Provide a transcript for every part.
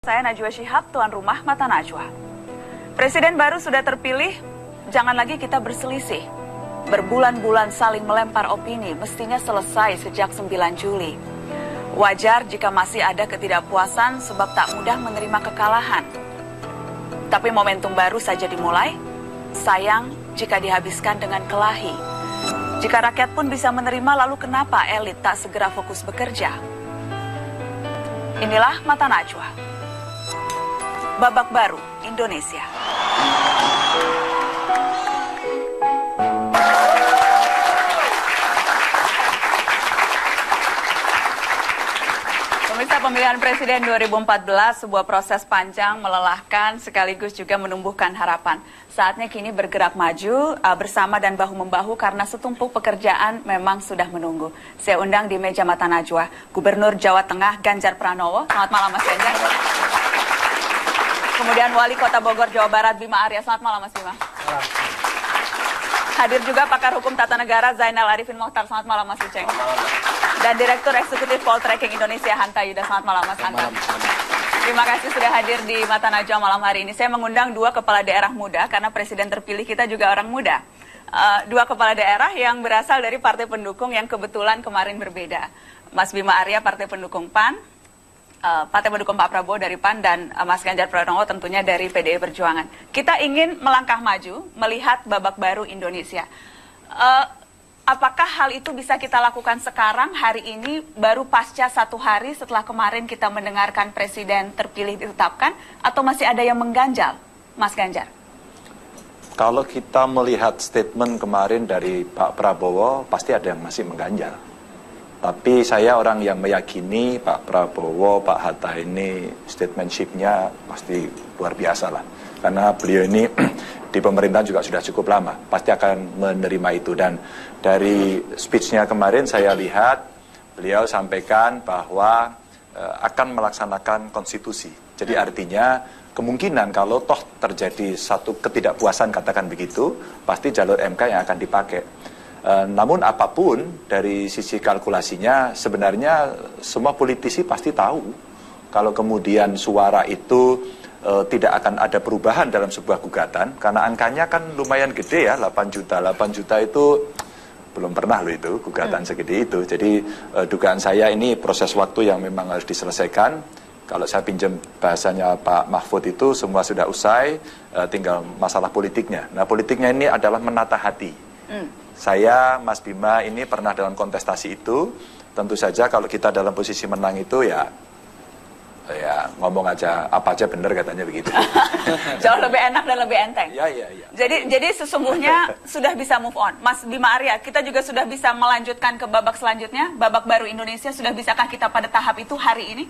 Saya Najwa Shihab, tuan rumah Mata Najwa. Presiden baru sudah terpilih, jangan lagi kita berselisih. Berbulan-bulan saling melempar opini mestinya selesai sejak 9 Juli. Wajar jika masih ada ketidakpuasan sebab tak mudah menerima kekalahan. Tapi momentum baru saja dimulai, sayang jika dihabiskan dengan kelahi. Jika rakyat pun bisa menerima, lalu kenapa elit tak segera fokus bekerja? Inilah Mata Najwa. Babak baru Indonesia. Pemirsa, pemilihan presiden 2014 sebuah proses panjang, melelahkan, sekaligus juga menumbuhkan harapan. Saatnya kini bergerak maju bersama dan bahu-membahu karena setumpuk pekerjaan memang sudah menunggu. Saya undang di meja Mata Najwa Gubernur Jawa Tengah Ganjar Pranowo. Selamat malam Mas Ganjar. Kemudian Wali Kota Bogor, Jawa Barat, Bima Arya. Selamat malam, Mas Bima. Hadir juga pakar hukum tata negara Zainal Arifin Mohtar. Selamat malam, Mas Uceng. Dan Direktur Eksekutif Poltreking Indonesia, Hanta Yuda. Selamat malam, Mas Hanta. Terima kasih sudah hadir di Mata Najwa malam hari ini. Saya mengundang dua kepala daerah muda, karena presiden terpilih kita juga orang muda. Dua kepala daerah yang berasal dari partai pendukung yang kebetulan kemarin berbeda. Mas Bima Arya, partai pendukung PAN. Partai pendukung Pak Prabowo dari PAN, dan Mas Ganjar Pranowo tentunya dari PDI Perjuangan. Kita ingin melangkah maju, melihat babak baru Indonesia. Apakah hal itu bisa kita lakukan sekarang, hari ini, baru pasca 1 hari setelah kemarin kita mendengarkan presiden terpilih ditetapkan, atau masih ada yang mengganjal, Mas Ganjar? Kalau kita melihat statement kemarin dari Pak Prabowo, pasti ada yang masih mengganjal. Tapi saya orang yang meyakini Pak Prabowo, Pak Hatta ini statementship-nya pasti luar biasa lah. Karena beliau ini di pemerintahan juga sudah cukup lama, pasti akan menerima itu. Dan dari speech-nya kemarin saya lihat beliau sampaikan bahwa akan melaksanakan konstitusi. Jadi artinya kemungkinan kalau toh terjadi satu ketidakpuasan, katakan begitu, pasti jalur MK yang akan dipakai. Namun apapun dari sisi kalkulasinya, sebenarnya semua politisi pasti tahu kalau kemudian suara itu tidak akan ada perubahan dalam sebuah gugatan, karena angkanya kan lumayan gede ya, 8 juta. 8 juta itu belum pernah loh itu gugatan segede itu. Jadi dugaan saya ini proses waktu yang memang harus diselesaikan. Kalau saya pinjam bahasanya Pak Mahfud itu semua sudah usai, tinggal masalah politiknya. Nah, politiknya ini adalah menata hati. Saya, Mas Bima ini pernah dalam kontestasi itu. Tentu saja kalau kita dalam posisi menang itu ya ngomong aja apa aja bener, katanya begitu. Jauh lebih enak dan lebih enteng. Ya. Jadi sesungguhnya sudah bisa move on. Mas Bima Arya, kita juga sudah bisa melanjutkan ke babak selanjutnya, babak baru Indonesia. Sudah bisakah kita pada tahap itu hari ini?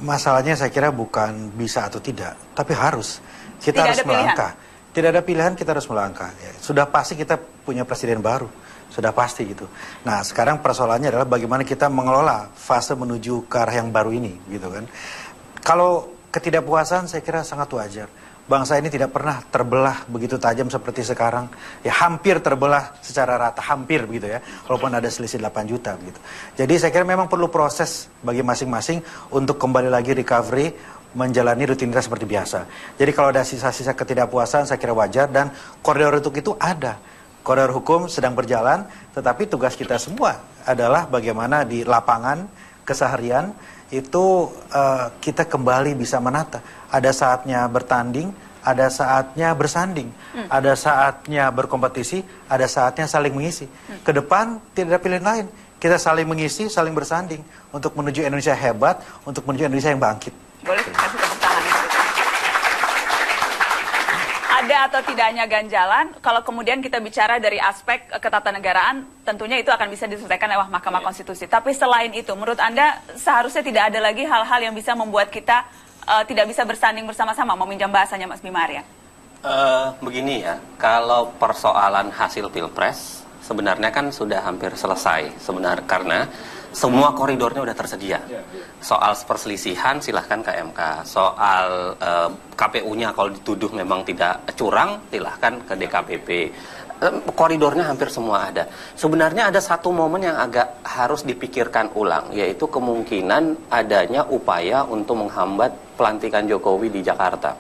Masalahnya saya kira bukan bisa atau tidak, tapi harus. Kita harus melangkah. Tidak ada pilihan, kita harus melangkah. Ya, sudah pasti kita punya presiden baru, sudah pasti gitu. Nah, sekarang persoalannya adalah bagaimana kita mengelola fase menuju ke arah yang baru ini, gitu kan. Kalau ketidakpuasan, saya kira sangat wajar. Bangsa ini tidak pernah terbelah begitu tajam seperti sekarang. Ya, hampir terbelah secara rata, hampir begitu ya. Walaupun ada selisih 8 juta begitu. Jadi saya kira memang perlu proses bagi masing-masing untuk kembali lagi recovery, menjalani rutinitas seperti biasa. Jadi kalau ada sisa-sisa ketidakpuasan, saya kira wajar, dan koridor untuk itu ada. Koridor hukum sedang berjalan, tetapi tugas kita semua adalah bagaimana di lapangan keseharian itu kita kembali bisa menata. Ada saatnya bertanding, ada saatnya bersanding, ada saatnya berkompetisi, ada saatnya saling mengisi. Ke depan tidak ada pilihan lain. Kita saling mengisi, saling bersanding untuk menuju Indonesia hebat, untuk menuju Indonesia yang bangkit. Boleh kasih tepuk tangan. Ada atau tidaknya ganjalan, kalau kemudian kita bicara dari aspek ketatanegaraan, tentunya itu akan bisa diselesaikan lewat Mahkamah Konstitusi. Tapi selain itu, menurut Anda seharusnya tidak ada lagi hal-hal yang bisa membuat kita tidak bisa bersanding bersama-sama, meminjam bahasanya Mas Bima Arya? Begini ya, kalau persoalan hasil Pilpres sebenarnya kan sudah hampir selesai sebenarnya, karena Semua koridornya udah tersedia. Soal perselisihan silahkan ke MK. Soal KPU-nya kalau dituduh memang tidak curang, silahkan ke DKPP. Koridornya hampir semua ada. Sebenarnya ada satu momen yang agak harus dipikirkan ulang, yaitu kemungkinan adanya upaya untuk menghambat pelantikan Jokowi di Jakarta.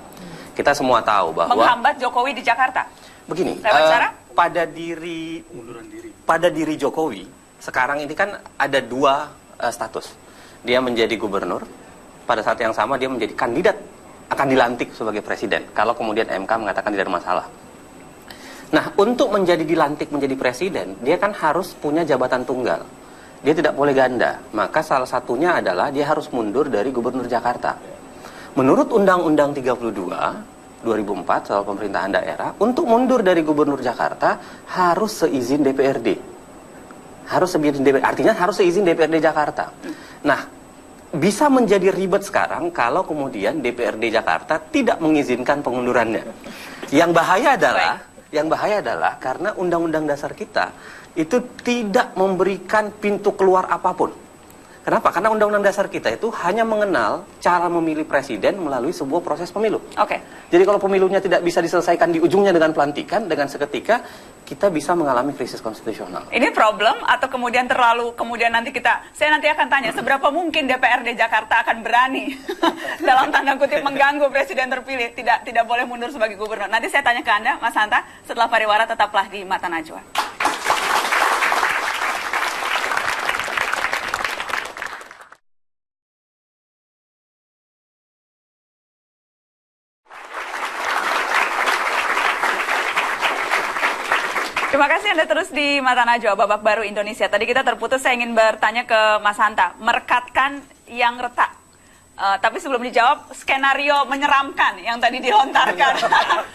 Kita semua tahu bahwa menghambat Jokowi di Jakarta. Begini, pada diri Jokowi sekarang ini kan ada dua status. Dia menjadi gubernur, pada saat yang sama dia menjadi kandidat akan dilantik sebagai presiden. Kalau kemudian MK mengatakan tidak ada masalah. Nah, untuk dilantik menjadi presiden, dia kan harus punya jabatan tunggal. Dia tidak boleh ganda. Maka salah satunya adalah dia harus mundur dari gubernur Jakarta. Menurut Undang-Undang 32 2004 soal pemerintahan daerah, untuk mundur dari gubernur Jakarta harus seizin DPRD. Harus seizin DPRD, artinya harus seizin DPRD Jakarta. Nah, bisa menjadi ribet sekarang kalau kemudian DPRD Jakarta tidak mengizinkan pengundurannya. Yang bahaya adalah karena Undang-Undang Dasar kita itu tidak memberikan pintu keluar apapun. Kenapa? Karena Undang-Undang Dasar kita itu hanya mengenal cara memilih presiden melalui sebuah proses pemilu. Oke. Jadi kalau pemilunya tidak bisa diselesaikan di ujungnya dengan pelantikan, dengan seketika kita bisa mengalami krisis konstitusional. Ini problem atau kemudian saya nanti akan tanya seberapa mungkin DPRD Jakarta akan berani dalam tanda kutip mengganggu presiden terpilih tidak boleh mundur sebagai gubernur. Nanti saya tanya ke Anda, Mas Hanta, setelah pariwara tetaplah di Mata Najwa. Terima kasih Anda terus di Mata Najwa, babak baru Indonesia. Tadi kita terputus, saya ingin bertanya ke Mas Hanta, merekatkan yang retak. Tapi sebelum dijawab, skenario menyeramkan yang tadi dilontarkan.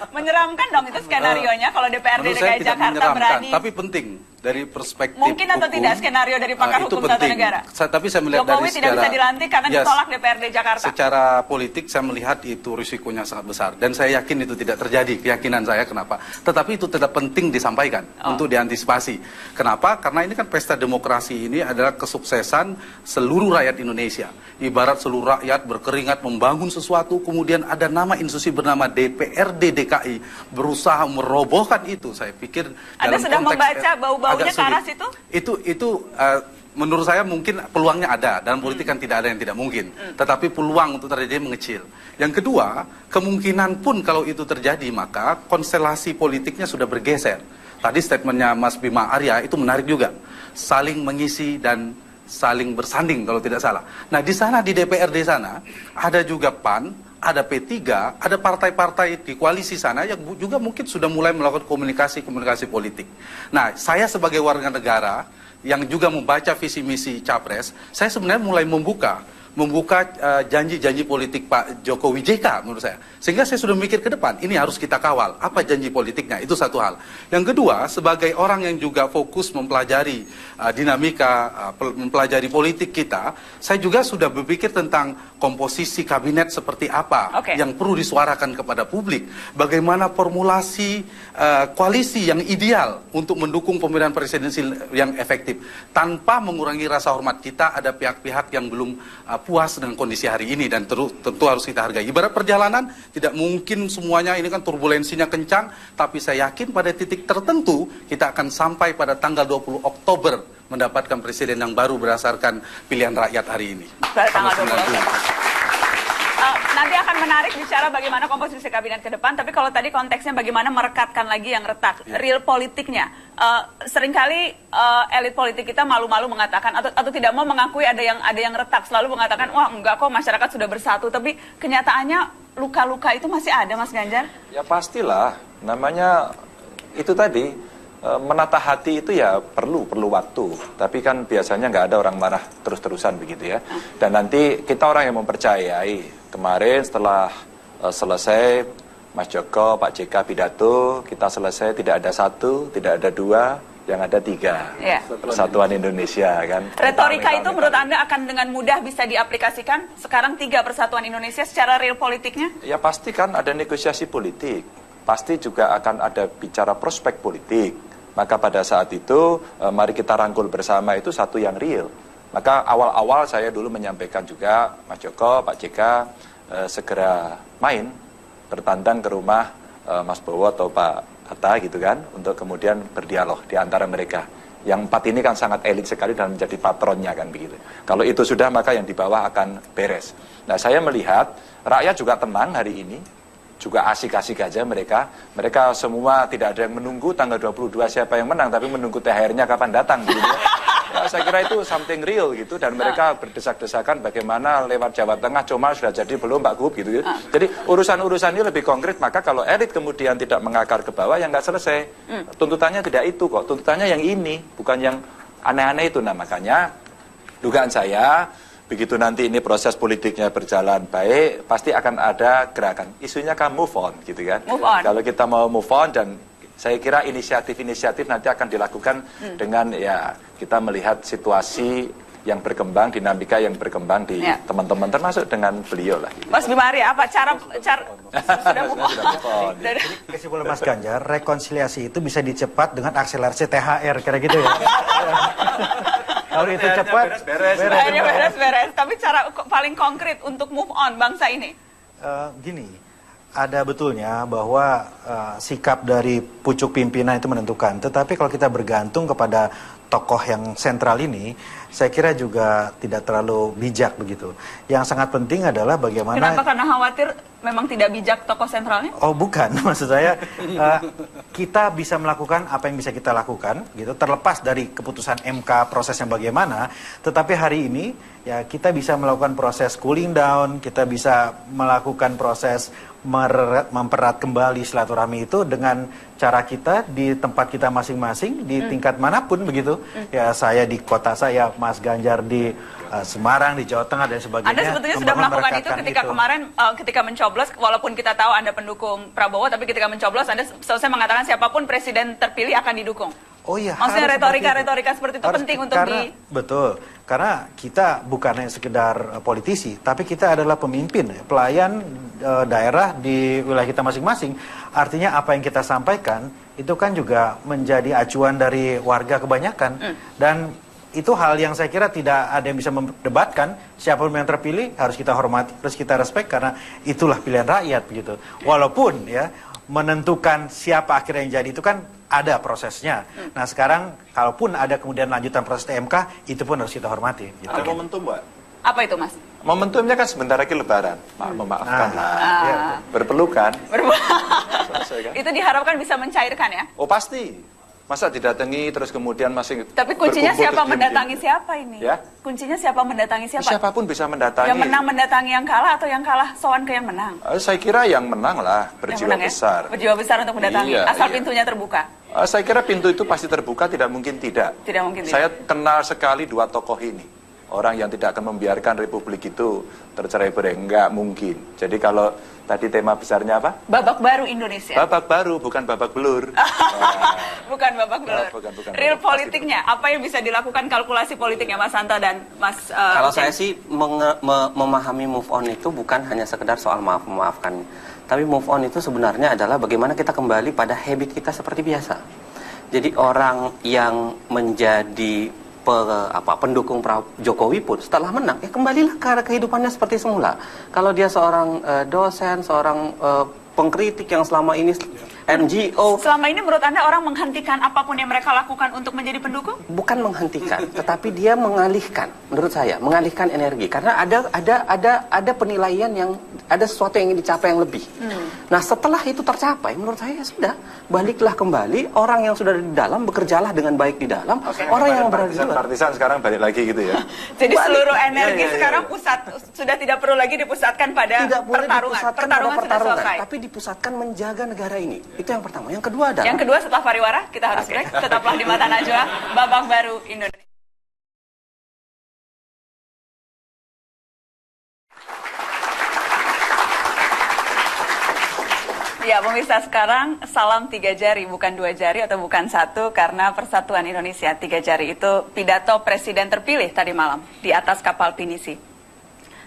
Menyeramkan dong itu skenarionya kalau DPRD DKI Jakarta berani. Tapi penting dari perspektif mungkin atau hukum, tidak skenario dari pakar hukum tata negara? Tapi saya melihat Jokowi dari tidak bisa dilantik karena ditolak DPRD Jakarta. Secara politik saya melihat itu risikonya sangat besar dan saya yakin itu tidak terjadi, keyakinan saya kenapa. Tetapi itu tetap penting disampaikan untuk diantisipasi. Kenapa? Karena ini kan pesta demokrasi ini adalah kesuksesan seluruh rakyat Indonesia. Ibarat seluruh rakyat berkeringat membangun sesuatu, kemudian ada nama institusi bernama DPRD DKI berusaha merobohkan itu. Saya pikir Anda sudah membaca bau-baunya ke arah situ? Itu menurut saya mungkin peluangnya ada. Dalam politik kan tidak ada yang tidak mungkin. Tetapi peluang untuk terjadi mengecil. Yang kedua, kemungkinan pun kalau itu terjadi maka konstelasi politiknya sudah bergeser. Tadi statementnya Mas Bima Arya itu menarik juga. Saling mengisi dan saling bersanding kalau tidak salah. Nah di sana di DPRD sana ada juga PAN, ada P3, ada partai-partai di koalisi sana yang juga mungkin sudah mulai melakukan komunikasi politik. Nah saya sebagai warga negara yang juga membaca visi misi Capres, saya sebenarnya mulai membuka janji-janji politik Pak Jokowi JK menurut saya. Sehingga saya sudah mikir ke depan, ini harus kita kawal. Apa janji politiknya? Itu satu hal. Yang kedua, sebagai orang yang juga fokus mempelajari dinamika, mempelajari politik kita, saya juga sudah berpikir tentang komposisi kabinet seperti apa yang perlu disuarakan kepada publik. Bagaimana formulasi koalisi yang ideal untuk mendukung pemilihan presidensial yang efektif. Tanpa mengurangi rasa hormat kita, ada pihak-pihak yang belum puas dengan kondisi hari ini dan tentu harus kita hargai. Ibarat perjalanan tidak mungkin semuanya ini kan turbulensinya kencang, tapi saya yakin pada titik tertentu kita akan sampai pada tanggal 20 Oktober mendapatkan presiden yang baru berdasarkan pilihan rakyat hari ini. Tanggal 20 Oktober. Nanti akan menarik bicara bagaimana komposisi kabinet ke depan, tapi kalau tadi konteksnya bagaimana merekatkan lagi yang retak, real politiknya. Seringkali elit politik kita malu-malu mengatakan atau tidak mau mengakui ada yang retak, selalu mengatakan wah enggak kok masyarakat sudah bersatu, tapi kenyataannya luka-luka itu masih ada, Mas Ganjar. Ya pastilah, namanya itu tadi menata hati itu ya perlu waktu, tapi kan biasanya nggak ada orang marah terus-terusan begitu ya. Dan nanti kita orang yang mempercayai. Kemarin setelah selesai Mas Joko, Pak JK pidato, kita selesai tidak ada satu, tidak ada dua, yang ada tiga. Persatuan Indonesia kan. Retorika itu menurut Anda akan dengan mudah bisa diaplikasikan sekarang 3 Persatuan Indonesia secara real politiknya? Ya pasti kan ada negosiasi politik, pasti juga akan ada bicara prospek politik. Maka pada saat itu mari kita rangkul bersama itu satu yang real. Maka awal-awal saya dulu menyampaikan juga, Mas Joko, Pak JK, segera main, bertandang ke rumah Mas Bowo atau Pak Hatta gitu kan, untuk kemudian berdialog di antara mereka. Yang 4 ini kan sangat elit sekali dan menjadi patronnya kan begitu. Kalau itu sudah, maka yang di bawah akan beres. Nah, saya melihat rakyat juga tenang hari ini, juga asik-asik aja mereka. Mereka semua tidak ada yang menunggu tanggal 22 siapa yang menang, tapi menunggu THR-nya kapan datang gitu. Ya, saya kira itu something real gitu, dan mereka berdesak-desakan bagaimana lewat Jawa Tengah, Comal sudah jadi belum Pak Gub gitu. Jadi urusan-urusan ini lebih konkret, maka kalau elit kemudian tidak mengakar ke bawah, ya nggak selesai. Tuntutannya tidak itu kok, tuntutannya yang ini, bukan yang aneh-aneh itu. Nah, makanya dugaan saya, begitu nanti ini proses politiknya berjalan baik, pasti akan ada gerakan. Isunya kan move on gitu kan. Move on. Kalau kita mau move on, dan saya kira inisiatif-inisiatif nanti akan dilakukan dengan ya kita melihat situasi yang berkembang, dinamika yang berkembang di teman-teman, termasuk dengan beliau lah. Gitu. Mas Bima Arya, apa cara sudah move on? Jadi kesimpulan Mas Ganjar, rekonsiliasi itu bisa dicepat dengan akselerasi THR, kira gitu ya. Kalau itu cepat, beres. Tapi cara paling konkret untuk move on bangsa ini? Gini, ada betulnya bahwa sikap dari pucuk pimpinan itu menentukan. Tetapi kalau kita bergantung kepada tokoh yang sentral ini, saya kira juga tidak terlalu bijak begitu. Yang sangat penting adalah bagaimana... Kenapa? Karena khawatir memang tidak bijak tokoh sentralnya? Oh bukan, maksud saya kita bisa melakukan apa yang bisa kita lakukan, gitu, terlepas dari keputusan MK prosesnya bagaimana. Tetapi hari ini ya kita bisa melakukan proses cooling down, kita bisa melakukan proses mempererat kembali silaturahmi itu dengan cara kita di tempat kita masing-masing, di tingkat manapun begitu. Ya saya di kota saya, Mas Ganjar di Semarang, di Jawa Tengah dan sebagainya. Anda sebetulnya sudah melakukan itu ketika kemarin ketika mencoblos, walaupun kita tahu Anda pendukung Prabowo, tapi ketika mencoblos Anda selesai mengatakan siapapun presiden terpilih akan didukung. Oh iya. Maksudnya retorika seperti itu penting untuk Betul, karena kita bukan hanya sekedar politisi, tapi kita adalah pemimpin, pelayan daerah di wilayah kita masing-masing. Artinya apa yang kita sampaikan itu kan juga menjadi acuan dari warga kebanyakan. Dan itu hal yang saya kira tidak ada yang bisa mendebatkan. Siapapun yang terpilih harus kita hormati, harus kita respect, karena itulah pilihan rakyat begitu. Walaupun ya menentukan siapa akhirnya yang jadi itu kan ada prosesnya. Nah sekarang kalaupun ada kemudian lanjutan proses TMK, itu pun harus kita hormati. Gitu. Ada momentum, Mbak. Apa itu, Mas? Momentumnya kan sebentar lagi Lebaran, memaafkan lah, berpelukan. Selesai, kan? Itu diharapkan bisa mencairkan ya? Oh pasti, masa didatangi terus kemudian masih. Tapi kuncinya siapa mendatangi siapa ini? Ya? Kuncinya siapa mendatangi siapa? Siapapun bisa mendatangi. Yang menang mendatangi yang kalah atau yang kalah sowan ke yang menang? Saya kira yang menang lah, berjiwa menang, besar. Ya? Berjiwa besar untuk mendatangi, asal pintunya terbuka. Saya kira pintu itu pasti terbuka, tidak mungkin tidak. Tidak mungkin Saya kenal sekali 2 tokoh ini. Orang yang tidak akan membiarkan Republik itu tercerai-berai, enggak mungkin. Jadi kalau tadi tema besarnya apa? Babak baru Indonesia. Babak baru, bukan babak belur. Bukan babak belur. Bukan Real politiknya, apa yang bisa dilakukan kalkulasi politiknya Mas Hanta dan Mas Kalau saya sih memahami move on itu bukan hanya sekedar soal memaafkan. Tapi move on itu sebenarnya adalah bagaimana kita kembali pada habit kita seperti biasa. Jadi orang yang menjadi pendukung Jokowi pun setelah menang ya kembalilah ke kehidupannya seperti semula. Kalau dia seorang dosen, seorang pengkritik yang selama ini NGO. Selama ini menurut Anda orang menghentikan apapun yang mereka lakukan untuk menjadi pendukung? Bukan menghentikan, tetapi dia mengalihkan. Menurut saya, mengalihkan energi karena ada penilaian yang ada sesuatu yang ingin dicapai yang lebih. Nah, setelah itu tercapai, menurut saya sudah baliklah kembali, orang yang sudah di dalam bekerjalah dengan baik di dalam, orang yang berada di luar. Partisan sekarang balik lagi gitu ya. Jadi seluruh energi sekarang sudah tidak perlu lagi dipusatkan pada pertarungan. Pertarungan sudah selesai. Tapi dipusatkan menjaga negara ini. Itu yang pertama. Yang kedua adalah... Yang kedua setelah pariwara, kita harus break. Tetaplah di Mata Najwa, babak baru Indonesia. Ya, pemirsa, sekarang salam 3 jari, bukan 2 jari atau bukan 1, karena Persatuan Indonesia 3 jari itu pidato presiden terpilih tadi malam di atas kapal pinisi.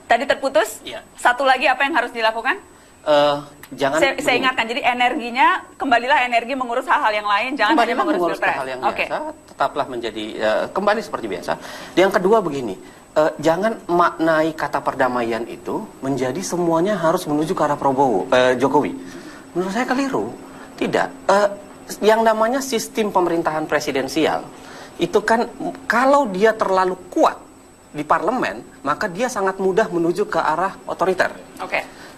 Tadi terputus, ya. Satu lagi apa yang harus dilakukan? jangan saya ingatkan, jadi energinya kembalilah energi mengurus hal-hal yang lain, jangan hanya mengurus hal yang biasa, tetaplah menjadi kembali seperti biasa. Yang kedua begini, jangan maknai kata perdamaian itu menjadi semuanya harus menuju ke arah Jokowi. Menurut saya keliru. Tidak. Yang namanya sistem pemerintahan presidensial itu kan kalau dia terlalu kuat di parlemen, maka dia sangat mudah menuju ke arah otoriter.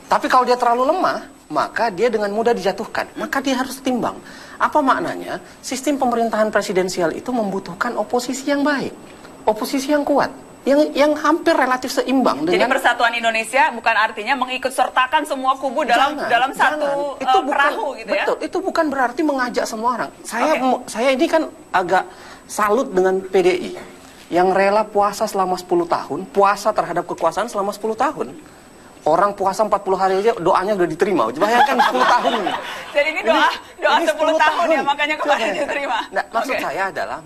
Tapi kalau dia terlalu lemah, maka dia dengan mudah dijatuhkan. Maka dia harus timbang. Apa maknanya? Sistem pemerintahan presidensial itu membutuhkan oposisi yang baik, oposisi yang kuat, yang hampir relatif seimbang dengan. Jadi persatuan Indonesia bukan artinya mengikut sertakan semua kubu dalam satu perahu gitu ya? Betul, itu bukan berarti mengajak semua orang. Saya ini kan agak salut dengan PDI yang rela puasa selama 10 tahun, puasa terhadap kekuasaan selama 10 tahun. Orang puasa 40 hari aja doanya udah diterima. Bayangkan 10 tahun ini. Jadi ini doa 10 tahun ya, makanya kemarin diterima. Nah, maksud saya adalah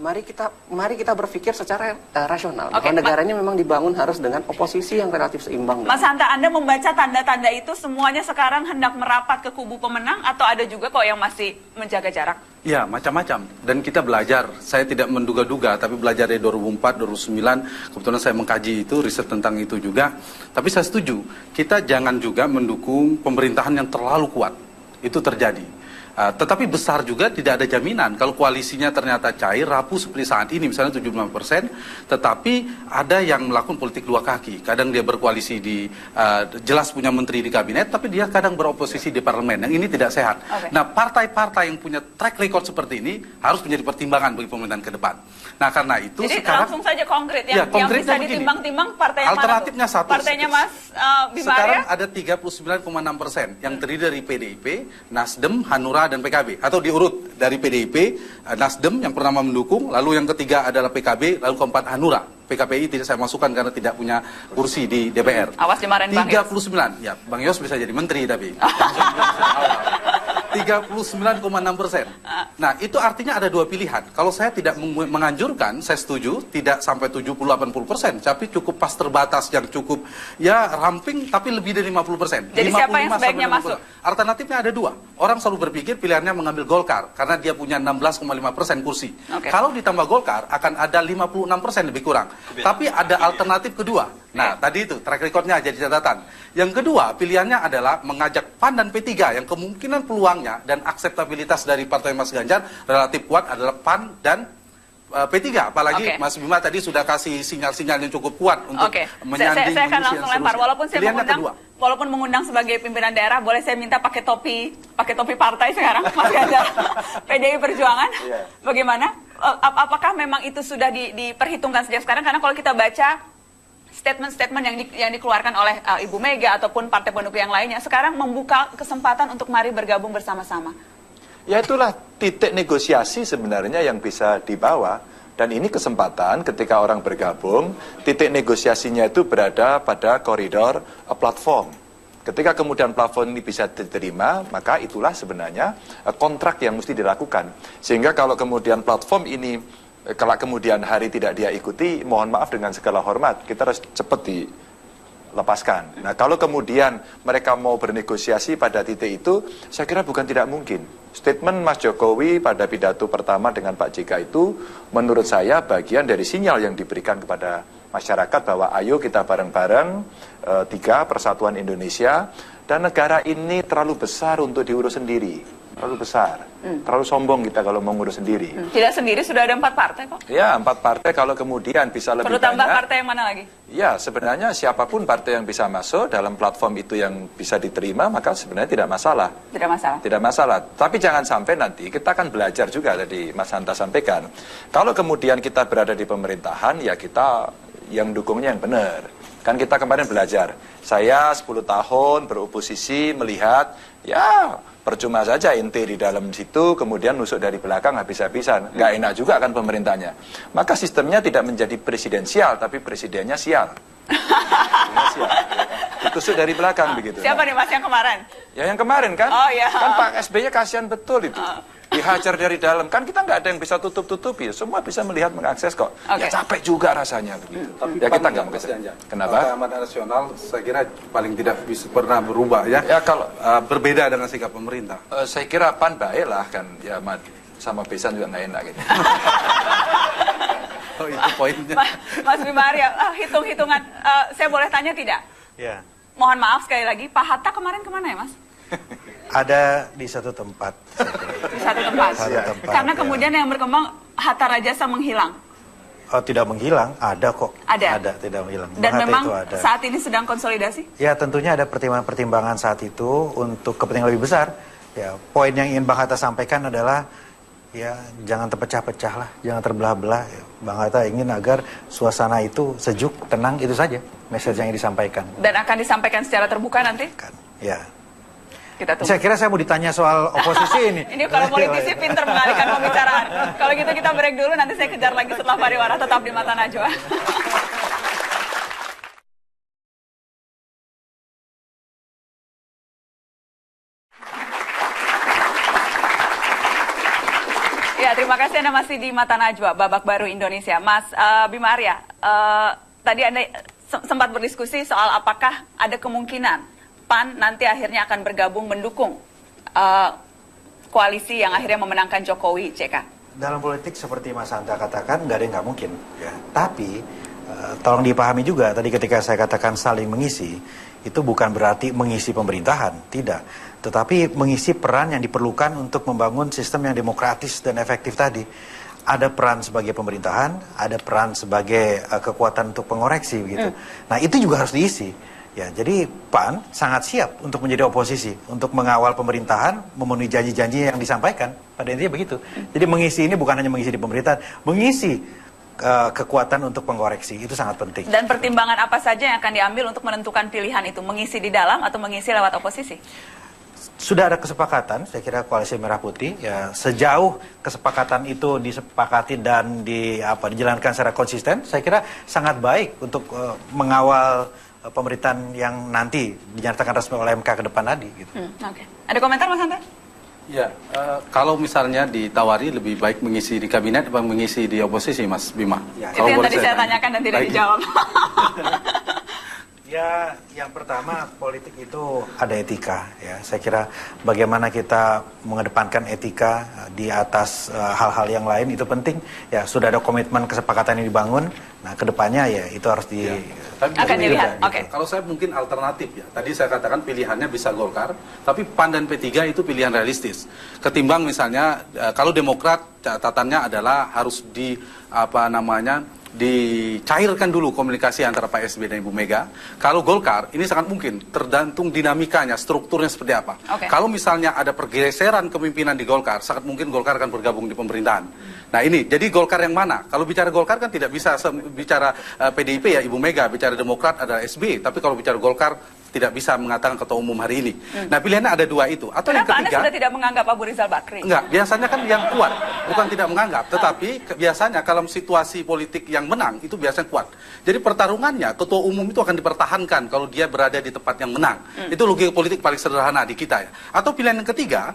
mari kita berpikir secara rasional. Bahwa negaranya memang dibangun harus dengan oposisi yang relatif seimbang. Mas Hanta, Anda membaca tanda-tanda itu semuanya sekarang hendak merapat ke kubu pemenang atau ada juga kok yang masih menjaga jarak? Ya, macam-macam. Dan kita belajar. Saya tidak menduga-duga, tapi belajar dari 2004, 2009. Kebetulan saya mengkaji itu, riset tentang itu juga. Tapi saya setuju, kita jangan juga mendukung pemerintahan yang terlalu kuat. Itu terjadi. Tetapi besar juga tidak ada jaminan. Kalau koalisinya ternyata cair, rapuh seperti saat ini, misalnya 75%, tetapi ada yang melakukan politik dua kaki. Kadang dia berkoalisi jelas punya menteri di kabinet, tapi dia kadang beroposisi di parlemen. Yang ini tidak sehat. Nah, partai-partai yang punya track record seperti ini harus menjadi pertimbangan bagi pemerintahan ke depan. Nah, karena itu jadi sekarang langsung saja konkret yang bisa ditimbang-timbang partai yang alternatifnya mana tuh? Partainya Mas Bima sekarang Arya? ada 39,6% yang terdiri dari PDIP, Nasdem, Hanura, dan PKB. Atau diurut dari PDIP, Nasdem yang pertama mendukung, lalu yang ketiga adalah PKB, lalu keempat Hanura. PKPI tidak saya masukkan karena tidak punya kursi di DPR. Awas dimarahin Bang Yos. 39, ya Bang Yos bisa jadi menteri tapi. 39,6%. Nah, itu artinya ada dua pilihan. Kalau saya tidak menganjurkan, saya setuju tidak sampai 70-80%, tapi cukup pas terbatas yang cukup ya ramping tapi lebih dari 50%. Jadi siapa yang sebaiknya masuk? Alternatifnya ada dua. Orang selalu berpikir pilihannya mengambil Golkar karena dia punya 16,5% kursi. Kalau ditambah Golkar akan ada 56% lebih kurang. Tapi ada alternatif kedua. Nah, tadi itu track recordnya jadi catatan. Yang kedua, pilihannya adalah mengajak PAN dan P3 yang kemungkinan peluangnya dan akseptabilitas dari Partai Mas Ganjar relatif kuat adalah PAN dan P3. Apalagi Mas Bima tadi sudah kasih sinyal-sinyal yang cukup kuat untuk menyanding. Saya akan langsung lempar. Walaupun mengundang sebagai pimpinan daerah, boleh saya minta pakai topi partai sekarang, Mas Ganjar, PDI Perjuangan. Bagaimana? Apakah memang itu sudah diperhitungkan sejak sekarang? Karena kalau kita baca statement-statement yang dikeluarkan oleh Ibu Mega ataupun partai pendukung yang lainnya, sekarang membuka kesempatan untuk mari bergabung bersama-sama. Ya itulah titik negosiasi sebenarnya yang bisa dibawa. Dan ini kesempatan ketika orang bergabung, titik negosiasinya itu berada pada koridor platform. Ketika kemudian platform ini bisa diterima, maka itulah sebenarnya kontrak yang mesti dilakukan. Sehingga kalau kemudian platform ini, kalau kemudian hari tidak dia ikuti, mohon maaf dengan segala hormat, kita harus cepat dilepaskan. Nah, kalau kemudian mereka mau bernegosiasi pada titik itu, saya kira bukan tidak mungkin. Statement Mas Jokowi pada pidato pertama dengan Pak JK itu, menurut saya bagian dari sinyal yang diberikan kepada masyarakat bahwa ayo kita bareng-bareng, 3 persatuan Indonesia, dan negara ini terlalu besar untuk diurus sendiri. Terlalu besar, terlalu sombong kita kalau mau ngurus sendiri. Tidak sendiri, sudah ada 4 partai kok. Ya, 4 partai kalau kemudian bisa lebih banyak. Perlu tambah partai yang mana lagi? Ya, sebenarnya siapapun partai yang bisa masuk dalam platform itu yang bisa diterima, maka sebenarnya tidak masalah. Tidak masalah? Tidak masalah. Tapi jangan sampai nanti, kita akan belajar juga tadi Mas Hanta sampaikan. Kalau kemudian kita berada di pemerintahan, ya kita yang dukungnya yang benar. Kan kita kemarin belajar. Saya 10 tahun beroposisi melihat, ya percuma saja inti di dalam situ, kemudian nusuk dari belakang habis-habisan. Nggak enak juga kan pemerintahnya. Maka sistemnya tidak menjadi presidensial, tapi presidennya sial. Ditusuk dari belakang begitu. Siapa nih Mas yang kemarin? Ya yang kemarin kan. Oh iya. Kan Pak SBY kasihan betul itu. dihajar dari dalam. Kan kita nggak ada yang bisa tutup-tutupi, semua bisa melihat, mengakses kok. Ya capek juga rasanya begitu. Tapi ya kita nggak bisa. Kenapa? Partai Amanat Nasional saya kira paling tidak bisa pernah berubah ya. Ya kalau berbeda dengan sikap pemerintah. Saya kira PAN baik lah kan, ya sama Besan juga nggak enak gitu. Oh itu poinnya. Mas Bima Arya, hitung-hitungan, saya boleh tanya tidak? Ya. Mohon maaf sekali lagi, Pak Hatta kemarin kemana ya, Mas? Ada di satu tempat. Di satu tempat. Karena kemudian yang berkembang Hatta Rajasa menghilang. Oh, tidak menghilang, ada kok. Ada, tidak menghilang. Dan Bang Hatta memang itu ada. saat ini sedang konsolidasi? Ya, tentunya ada pertimbangan-pertimbangan saat itu untuk kepentingan lebih besar. Ya, poin yang ingin Bang Hatta sampaikan adalah ya jangan terpecah-pecah lah, jangan terbelah-belah. Ya, Bang Hatta ingin agar suasana itu sejuk, tenang, itu saja message yang disampaikan. Dan akan disampaikan secara terbuka nanti? Kan, ya. Kita tunggu. Saya kira saya mau ditanya soal oposisi ini. Ini kalau politisi pinter mengalihkan pembicaraan. Kalau gitu kita break dulu, nanti saya kejar lagi setelah pariwara. Tetap di Mata Najwa. Ya, terima kasih Anda masih di Mata Najwa, babak baru Indonesia. Mas Bima Arya, tadi Anda sempat berdiskusi soal apakah ada kemungkinan PAN nanti akhirnya akan bergabung mendukung koalisi yang akhirnya memenangkan Jokowi, CK. Dalam politik seperti Mas Hanta katakan, nggak ada yang nggak mungkin. Ya. Tapi tolong dipahami juga, tadi ketika saya katakan saling mengisi, itu bukan berarti mengisi pemerintahan, tidak. Tetapi mengisi peran yang diperlukan untuk membangun sistem yang demokratis dan efektif tadi. Ada peran sebagai pemerintahan, ada peran sebagai kekuatan untuk pengoreksi, begitu. Nah itu juga harus diisi. Ya, jadi PAN sangat siap untuk menjadi oposisi, untuk mengawal pemerintahan, memenuhi janji-janji yang disampaikan. Pada intinya begitu. Jadi mengisi ini bukan hanya mengisi di pemerintahan, mengisi kekuatan untuk pengoreksi, itu sangat penting. Dan pertimbangan apa saja yang akan diambil untuk menentukan pilihan itu, mengisi di dalam atau mengisi lewat oposisi? Sudah ada kesepakatan, saya kira Koalisi Merah Putih, ya sejauh kesepakatan itu disepakati dan dijalankan secara konsisten, saya kira sangat baik untuk mengawal pemerintahan yang nanti dinyatakan resmi oleh MK ke depan tadi. Gitu. Oke. Ada komentar Mas Hanta? Ya, kalau misalnya ditawari lebih baik mengisi di kabinet atau mengisi di oposisi, Mas Bima? Ya. Itu yang tadi saya tanyakan dan tidak dijawab. Ya, yang pertama politik itu ada etika. Ya, saya kira bagaimana kita mengedepankan etika di atas hal-hal yang lain itu penting. Ya, sudah ada komitmen kesepakatan yang dibangun. Nah, kedepannya ya itu harus akan dilihat. Oke. Kalau saya mungkin alternatif ya. Tadi saya katakan pilihannya bisa Golkar, tapi PAN dan P3 itu pilihan realistis. Ketimbang misalnya kalau Demokrat catatannya adalah harus dicairkan dulu komunikasi antara Pak SBY dan Ibu Mega. Kalau Golkar, ini sangat mungkin tergantung dinamikanya, strukturnya seperti apa. Kalau misalnya ada pergeseran kepemimpinan di Golkar, sangat mungkin Golkar akan bergabung di pemerintahan. Nah ini, jadi Golkar yang mana? Kalau bicara Golkar kan tidak bisa bicara PDIP ya Ibu Mega, bicara Demokrat adalah SBY. Tapi kalau bicara Golkar, tidak bisa mengatakan ketua umum hari ini. Nah pilihannya ada dua itu. Atau kenapa yang ketiga, Anda sudah tidak menganggap Abu Rizal Bakri? Enggak, biasanya kan yang kuat, bukan tidak menganggap. Tetapi biasanya kalau situasi politik yang menang, itu biasanya kuat. Jadi pertarungannya, ketua umum itu akan dipertahankan kalau dia berada di tempat yang menang. Itu logika politik paling sederhana di kita ya. Atau pilihan yang ketiga,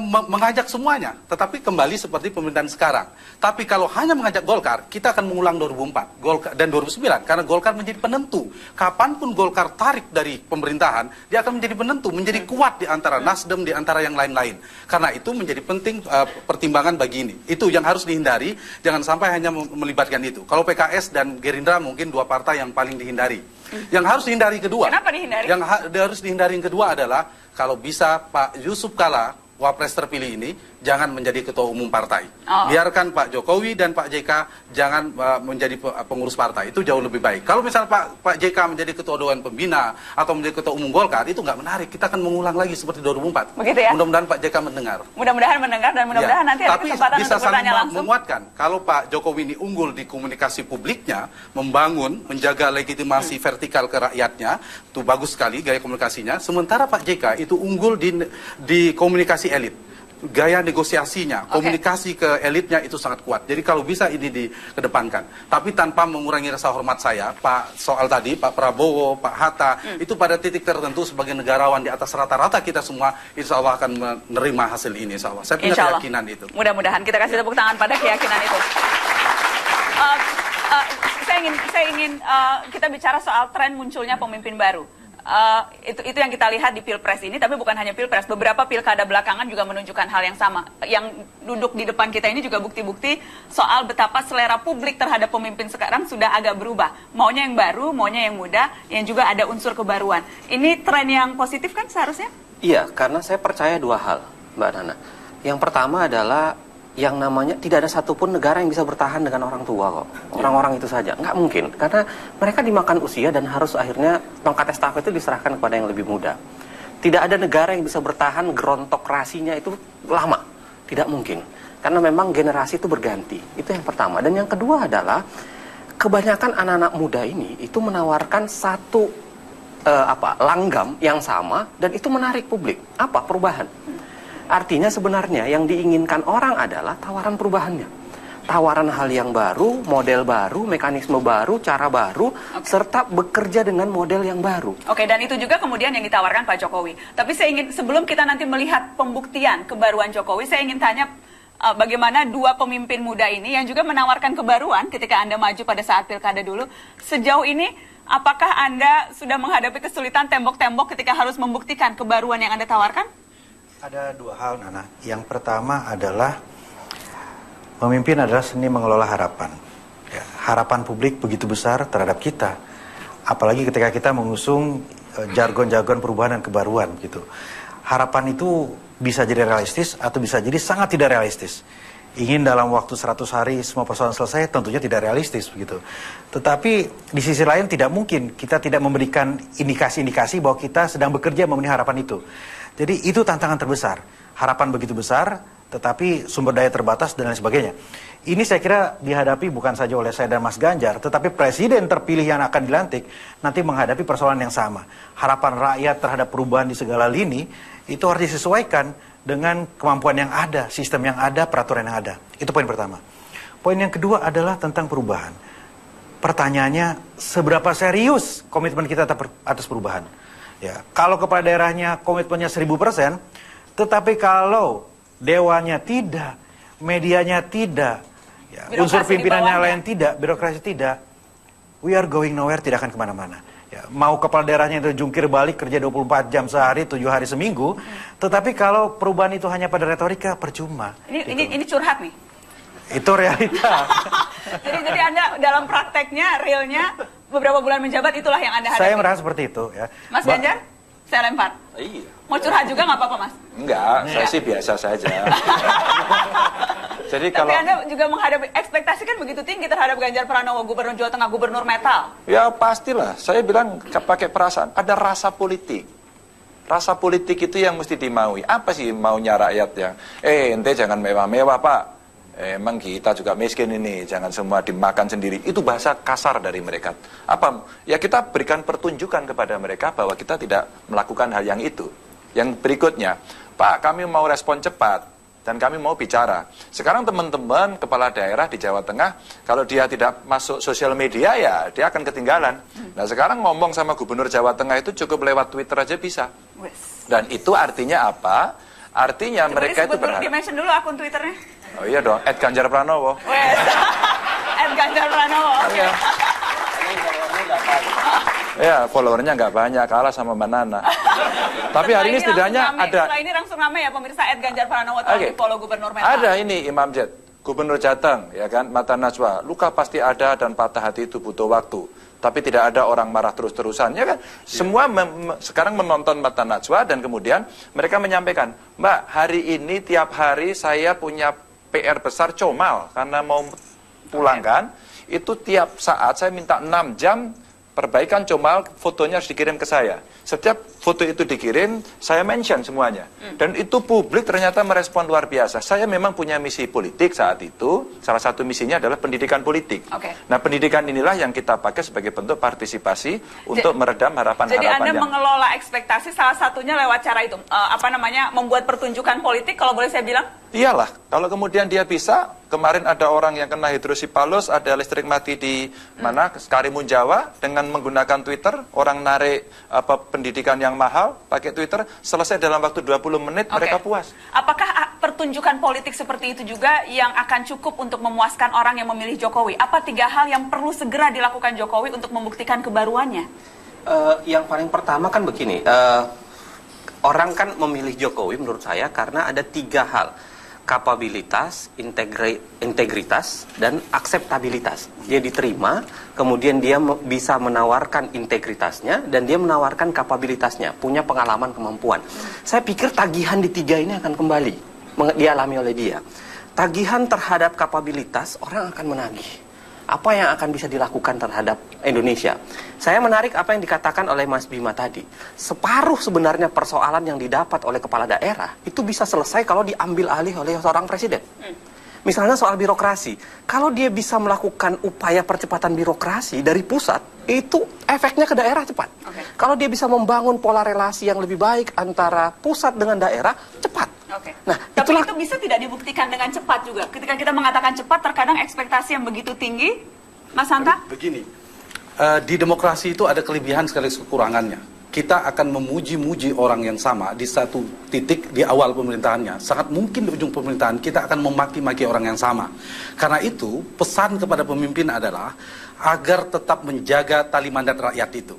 mengajak semuanya, tetapi kembali seperti pemerintahan sekarang. Tapi kalau hanya mengajak Golkar, kita akan mengulang 2004 Golkar, dan 2009, karena Golkar menjadi penentu. Kapanpun Golkar tarik dari pemerintahan, dia akan menjadi penentu, menjadi kuat di antara Nasdem, di antara yang lain-lain. Karena itu menjadi penting pertimbangan bagi ini. Itu yang harus dihindari, jangan sampai hanya melibatkan itu. Kalau PKS dan Gerindra mungkin dua partai yang paling dihindari. Yang harus dihindari kedua. Kenapa dihindari? Yang harus dihindari yang kedua adalah kalau bisa Pak Yusuf Kalla, Wapres terpilih ini, jangan menjadi ketua umum partai. Biarkan Pak Jokowi dan Pak JK jangan menjadi pengurus partai. Itu jauh lebih baik. Kalau misalnya Pak JK menjadi ketua Dewan Pembina atau menjadi ketua umum Golkar, itu nggak menarik. Kita akan mengulang lagi seperti 2004. Begitu ya? Mudah-mudahan Pak JK mendengar. Mudah-mudahan mendengar dan mudah-mudahan nanti ada kesempatan bisa untuk bertanya langsung. Menguatkan. Kalau Pak Jokowi ini unggul di komunikasi publiknya, membangun, menjaga legitimasi vertikal ke rakyatnya, itu bagus sekali gaya komunikasinya. Sementara Pak JK itu unggul di komunikasi elit. gaya negosiasinya, komunikasi ke elitnya itu sangat kuat. Jadi kalau bisa ini dikedepankan. Tapi tanpa mengurangi rasa hormat saya, Pak, soal tadi, Pak Prabowo, Pak Hatta, itu pada titik tertentu sebagai negarawan di atas rata-rata kita semua, insya Allah akan menerima hasil ini, insya Allah. Saya punya keyakinan itu. Mudah-mudahan kita kasih tepuk tangan pada keyakinan itu. Saya ingin kita bicara soal tren munculnya pemimpin baru. Itu yang kita lihat di Pilpres ini, tapi bukan hanya Pilpres, beberapa pilkada belakangan juga menunjukkan hal yang sama. Yang duduk di depan kita ini juga bukti-bukti soal betapa selera publik terhadap pemimpin sekarang sudah agak berubah. Maunya yang baru, maunya yang muda, yang juga ada unsur kebaruan. Ini tren yang positif kan seharusnya? Iya, karena saya percaya dua hal, Mbak Nana. Yang pertama adalah yang namanya tidak ada satupun negara yang bisa bertahan dengan orang tua kok. Orang-orang itu saja. Nggak mungkin. Karena mereka dimakan usia dan harus akhirnya tongkat estafet itu diserahkan kepada yang lebih muda. Tidak ada negara yang bisa bertahan gerontokrasinya itu lama. Tidak mungkin. Karena memang generasi itu berganti. Itu yang pertama. Dan yang kedua adalah kebanyakan anak-anak muda ini itu menawarkan satu langgam yang sama dan itu menarik publik. Apa? Perubahan. Artinya sebenarnya yang diinginkan orang adalah tawaran perubahannya. Tawaran hal yang baru, model baru, mekanisme baru, cara baru, serta bekerja dengan model yang baru. Oke, dan itu juga kemudian yang ditawarkan Pak Jokowi. Tapi saya ingin, sebelum kita nanti melihat pembuktian kebaruan Jokowi, saya ingin tanya bagaimana dua pemimpin muda ini yang juga menawarkan kebaruan ketika Anda maju pada saat pilkada dulu. Sejauh ini, apakah Anda sudah menghadapi kesulitan tembok-tembok ketika harus membuktikan kebaruan yang Anda tawarkan? Ada dua hal, Nana. Yang pertama adalah memimpin adalah seni mengelola harapan. Ya, harapan publik begitu besar terhadap kita. Apalagi ketika kita mengusung jargon-jargon perubahan dan kebaruan gitu. Harapan itu bisa jadi realistis atau bisa jadi sangat tidak realistis. Ingin dalam waktu 100 hari semua persoalan selesai tentunya tidak realistis begitu. Tetapi di sisi lain tidak mungkin kita tidak memberikan indikasi-indikasi bahwa kita sedang bekerja memenuhi harapan itu. Jadi itu tantangan terbesar. Harapan begitu besar, tetapi sumber daya terbatas dan lain sebagainya. Ini saya kira dihadapi bukan saja oleh saya dan Mas Ganjar, tetapi presiden terpilih yang akan dilantik nanti menghadapi persoalan yang sama. Harapan rakyat terhadap perubahan di segala lini itu harus disesuaikan dengan kemampuan yang ada, sistem yang ada, peraturan yang ada. Itu poin pertama. Poin yang kedua adalah tentang perubahan. Pertanyaannya, seberapa serius komitmen kita atas perubahan? Ya, kalau kepala daerahnya komitmennya 1000%, tetapi kalau dewannya tidak, medianya tidak, ya, unsur pimpinannya lain tidak, birokrasi tidak, we are going nowhere, tidak akan kemana-mana. Ya, mau kepala daerahnya itu jungkir balik kerja 24 jam sehari, 7 hari seminggu, tetapi kalau perubahan itu hanya pada retorika, percuma. Ini curhat nih. Itu realita. jadi Anda dalam prakteknya, realnya, beberapa bulan menjabat itulah yang Anda hadapi. Saya merasa seperti itu. Ya. Mas Ganjar, saya lempar. Iya. Mau curhat juga nggak apa-apa, Mas? Enggak, saya sih biasa saja. Jadi Tapi kalau Anda juga menghadapi, ekspektasi kan begitu tinggi terhadap Ganjar Pranowo, Gubernur Jawa Tengah, Gubernur metal. ya pastilah, saya bilang pakai perasaan, ada rasa politik. Rasa politik itu yang mesti dimaui. Apa sih maunya rakyat yang, ente jangan mewah-mewah Pak. Emang kita juga miskin ini, jangan semua dimakan sendiri. Itu bahasa kasar dari mereka. Apa? Ya kita berikan pertunjukan kepada mereka bahwa kita tidak melakukan hal yang itu. Yang berikutnya, Pak, kami mau respon cepat dan kami mau bicara. Sekarang teman-teman kepala daerah di Jawa Tengah, kalau dia tidak masuk sosial media ya dia akan ketinggalan. Nah sekarang ngomong sama Gubernur Jawa Tengah itu cukup lewat Twitter aja bisa. Dan itu artinya apa? Artinya coba mereka itu berharap. Di-mention dulu akun Twitternya. Oh iya dong, @ganjarpranowo. @ganjarpranowo. Oke. Ya, followernya nggak banyak, kalah sama Mbak Nana. Tapi hari ini setidaknya ada. Setelah ini langsung rame ya pemirsa @ganjarpranowo atau di follow Gubernur Metal. Ada ini Imam Jet, Gubernur Jateng, ya kan, Mata Najwa. Luka pasti ada dan patah hati itu butuh waktu. Tapi tidak ada orang marah terus-terusan, ya kan? Semua sekarang menonton Mata Najwa dan kemudian mereka menyampaikan, Mbak, hari ini tiap hari saya punya PR besar comal karena mau pulang kan. Itu tiap saat saya minta 6 jam perbaikan comal, fotonya harus dikirim ke saya. Setiap foto itu dikirim, saya mention semuanya. Dan itu publik ternyata merespon luar biasa. Saya memang punya misi politik saat itu. Salah satu misinya adalah pendidikan politik. Nah, pendidikan inilah yang kita pakai sebagai bentuk partisipasi untuk meredam harapan-harapan. Jadi Anda mengelola ekspektasi salah satunya lewat cara itu, membuat pertunjukan politik, kalau boleh saya bilang? Iyalah, kalau kemudian dia bisa, kemarin ada orang yang kena hidrosipalus, ada listrik mati di Karimun Jawa, dengan menggunakan Twitter, orang narik pendidikan yang mahal, pakai Twitter, selesai dalam waktu 20 menit, mereka puas. Apakah pertunjukan politik seperti itu juga yang akan cukup untuk memuaskan orang yang memilih Jokowi? Apa 3 hal yang perlu segera dilakukan Jokowi untuk membuktikan kebaruannya? Yang paling pertama kan begini, orang kan memilih Jokowi menurut saya karena ada 3 hal. Kapabilitas, integritas, dan akseptabilitas. Dia diterima, kemudian dia bisa menawarkan integritasnya, dan dia menawarkan kapabilitasnya, punya pengalaman, kemampuan. Saya pikir tagihan di 3 ini akan kembali, dialami oleh dia. Tagihan terhadap kapabilitas, orang akan menagih. Apa yang akan bisa dilakukan terhadap Indonesia? Saya menarik apa yang dikatakan oleh Mas Bima tadi. Separuh sebenarnya persoalan yang didapat oleh kepala daerah itu bisa selesai kalau diambil alih oleh seorang presiden. Misalnya soal birokrasi. Kalau dia bisa melakukan upaya percepatan birokrasi dari pusat, itu efeknya ke daerah cepat. Kalau dia bisa membangun pola relasi yang lebih baik antara pusat dengan daerah, cepat. Nah, tapi itu bisa tidak dibuktikan dengan cepat juga. Ketika kita mengatakan cepat, terkadang ekspektasi yang begitu tinggi, Mas Hanta? Begini, di demokrasi itu ada kelebihan sekaligus kekurangannya. Kita akan memuji-muji orang yang sama di satu titik di awal pemerintahannya. Sangat mungkin di ujung pemerintahan kita akan memaki-maki orang yang sama. Karena itu, pesan kepada pemimpin adalah agar tetap menjaga tali mandat rakyat itu.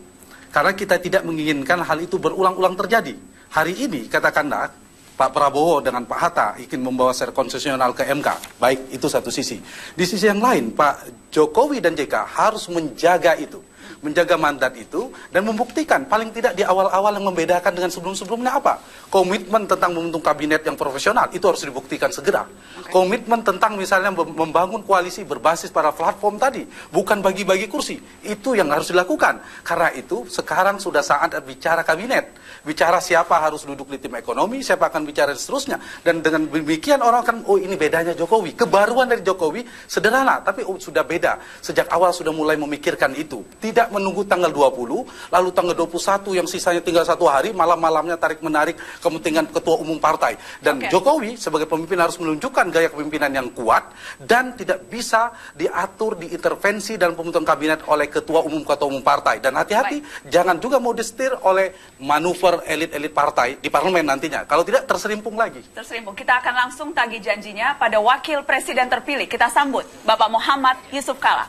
Karena kita tidak menginginkan hal itu berulang-ulang terjadi. Hari ini, katakanlah, Pak Prabowo dengan Pak Hatta ingin membawa secara konstitusional ke MK. Baik, itu satu sisi. Di sisi yang lain, Pak Jokowi dan JK harus menjaga itu. Menjaga mandat itu dan membuktikan paling tidak di awal-awal yang membedakan dengan sebelum-sebelumnya apa? Komitmen tentang membentuk kabinet yang profesional itu harus dibuktikan segera. Komitmen tentang misalnya membangun koalisi berbasis pada platform tadi, bukan bagi-bagi kursi. Itu yang harus dilakukan. Karena itu sekarang sudah saat bicara kabinet. Bicara siapa harus duduk di tim ekonomi, siapa akan bicara seterusnya. Dan dengan demikian orang akan, oh ini bedanya Jokowi. Kebaruan dari Jokowi sederhana, tapi sudah beda. Sejak awal sudah mulai memikirkan itu. Tidak menunggu tanggal 20, lalu tanggal 21 yang sisanya tinggal 1 hari, malam-malamnya tarik-menarik kepentingan ketua umum partai. Dan Jokowi sebagai pemimpin harus menunjukkan gaya kepemimpinan yang kuat dan tidak bisa diatur, diintervensi dalam pembentukan kabinet oleh ketua umum partai. Dan hati-hati, jangan juga mau disetir oleh manuver elit-elit partai di parlemen nantinya. Kalau tidak, terserimpung lagi. Terserimpung. Kita akan langsung tagih janjinya pada wakil presiden terpilih. Kita sambut Bapak Muhammad Yusuf Kalla.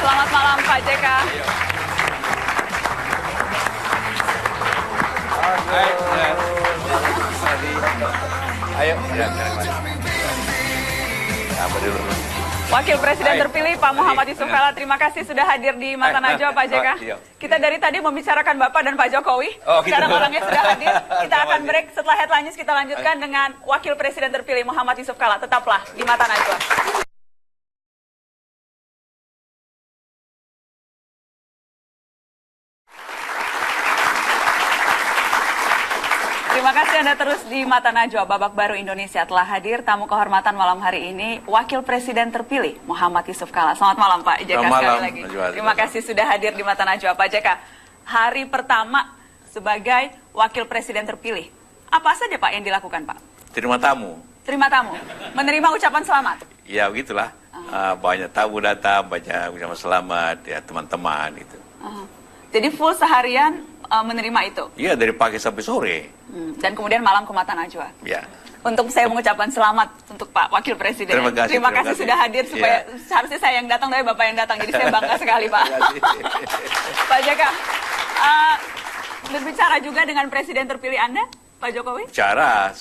Selamat malam Pak JK. Ayo. Wakil Presiden terpilih Pak Muhammad Yusuf Kalla, terima kasih sudah hadir di Mata Najwa Pak JK. Kita dari tadi membicarakan Bapak dan Pak Jokowi. Sekarang orangnya sudah hadir. Kita akan break, setelah headline news kita lanjutkan dengan Wakil Presiden terpilih Muhammad Yusuf Kalla. Tetaplah di Mata Najwa. Terima kasih Anda terus di Mata Najwa. Babak baru Indonesia telah hadir. Tamu kehormatan malam hari ini Wakil Presiden terpilih Muhammad Yusuf Kalla. Selamat malam Pak JK sekali lagi. Terima kasih sudah hadir di Mata Najwa Pak JK. Hari pertama sebagai Wakil Presiden terpilih, apa saja Pak yang dilakukan Pak? Terima tamu. Terima tamu, menerima ucapan selamat. Ya begitulah. Banyak tamu datang, banyak ucapan selamat ya teman-teman itu. Jadi full seharian menerima itu? Iya, dari pagi sampai sore. Dan kemudian malam ke Mata Najwa? Ya. Untuk saya mengucapkan selamat untuk Pak Wakil Presiden. Terima kasih sudah hadir, supaya seharusnya saya yang datang, tapi Bapak yang datang. Jadi saya bangga sekali Pak. Pak JK, berbicara juga dengan Presiden terpilih Anda, Pak Jokowi? Bicara.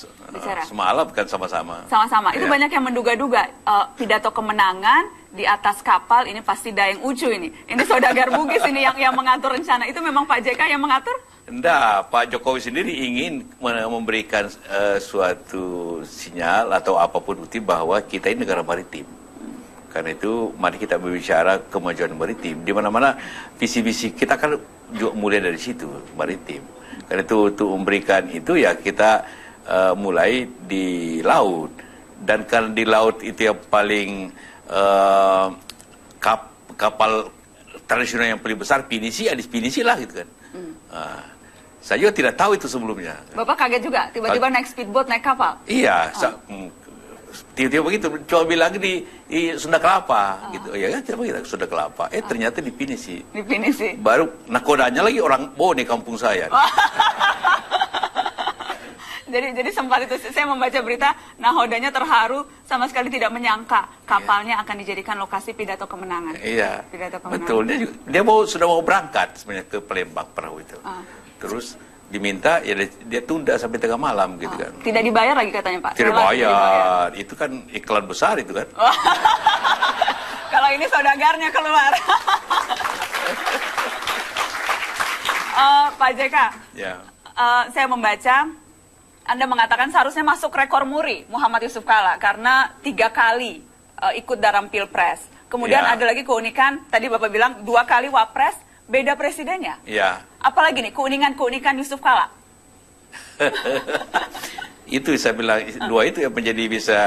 Semalam kan sama-sama. Sama-sama. Itu banyak yang menduga-duga pidato kemenangan di atas kapal ini pasti Daeng Ucu ini. Ini Saudagar Bugis ini yang mengatur rencana. Itu memang Pak JK yang mengatur? Enggak, Pak Jokowi sendiri ingin memberikan suatu sinyal atau apapun bukti bahwa kita ini negara maritim. Karena itu mari kita berbicara kemajuan maritim. Di mana-mana visi-visi kita kan juga mulai dari situ, maritim. Karena itu untuk memberikan itu ya kita mulai di laut. Dan karena di laut itu yang paling kapal tradisional yang paling besar pinisi lah gitu kan. Saya juga tidak tahu itu sebelumnya. Bapak kaget juga, tiba-tiba naik speedboat, naik kapal? Iya, tiba-tiba begitu, coba bilang di Sunda Kelapa, gitu. Ya kan, coba kita Sunda Kelapa. Ternyata di Pinisi. Di Pinisi. Baru nakodanya lagi orang Bone kampung saya. Jadi sempat itu saya membaca berita, nahodanya terharu, sama sekali tidak menyangka kapalnya akan dijadikan lokasi pidato kemenangan. Iya, pidato kemenangan. Betul. Dia sudah mau berangkat sebenarnya ke Palembang perahu itu. Terus diminta ya dia tunda sampai tengah malam gitu kan. Tidak dibayar lagi katanya Pak? Tidak dibayar. Itu kan iklan besar itu kan. Kalau ini saudagarnya keluar. Pak JK, ya. Saya membaca Anda mengatakan seharusnya masuk rekor muri Muhammad Yusuf Kalla karena 3 kali ikut dalam Pilpres. Kemudian ada lagi keunikan, tadi Bapak bilang 2 kali Wapres, beda presidennya. Iya. Apalagi nih keunikan Yusuf Kalla? Itu saya bilang 2 itu yang menjadi bisa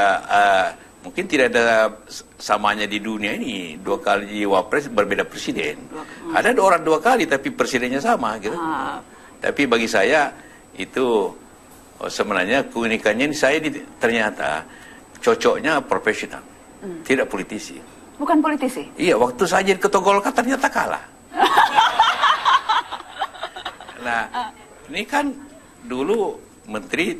mungkin tidak ada samanya di dunia ini 2 kali Wapres berbeda presiden. Ada orang 2 kali tapi presidennya sama gitu. Tapi bagi saya itu sebenarnya keunikannya ini saya ternyata cocoknya profesional, tidak politisi. Bukan politisi? Iya, waktu saya jadi ketua Golkar ternyata kalah. Nah, ini kan dulu menteri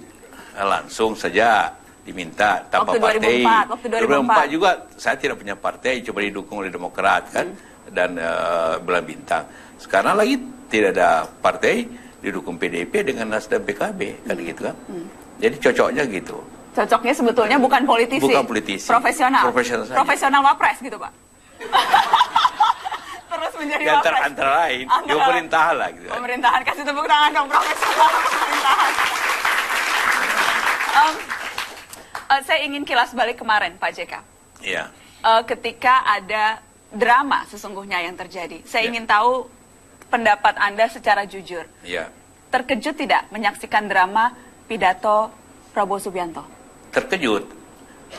langsung saja diminta tanpa partai. Waktu 2004 juga saya tidak punya partai, coba didukung oleh Demokrat kan dan Bulan Bintang. Sekarang lagi tidak ada partai, didukung PDIP dengan Nasdem PKB kan gitu kan. Jadi cocoknya gitu. Cocoknya sebetulnya bukan politisi. Bukan politisi. Profesional. Profesional Wapres gitu Pak. Terus menjadi Wapres. Antara lain di pemerintahan lah gitu kan. Pemerintahan, kasih tepuk tangan dong, profesional pemerintahan. Saya ingin kilas balik kemarin Pak JK. Iya. Ketika ada drama sesungguhnya yang terjadi. Saya ingin tahu pendapat Anda secara jujur. Iya. Terkejut tidak menyaksikan drama pidato Prabowo Subianto? Terkejut.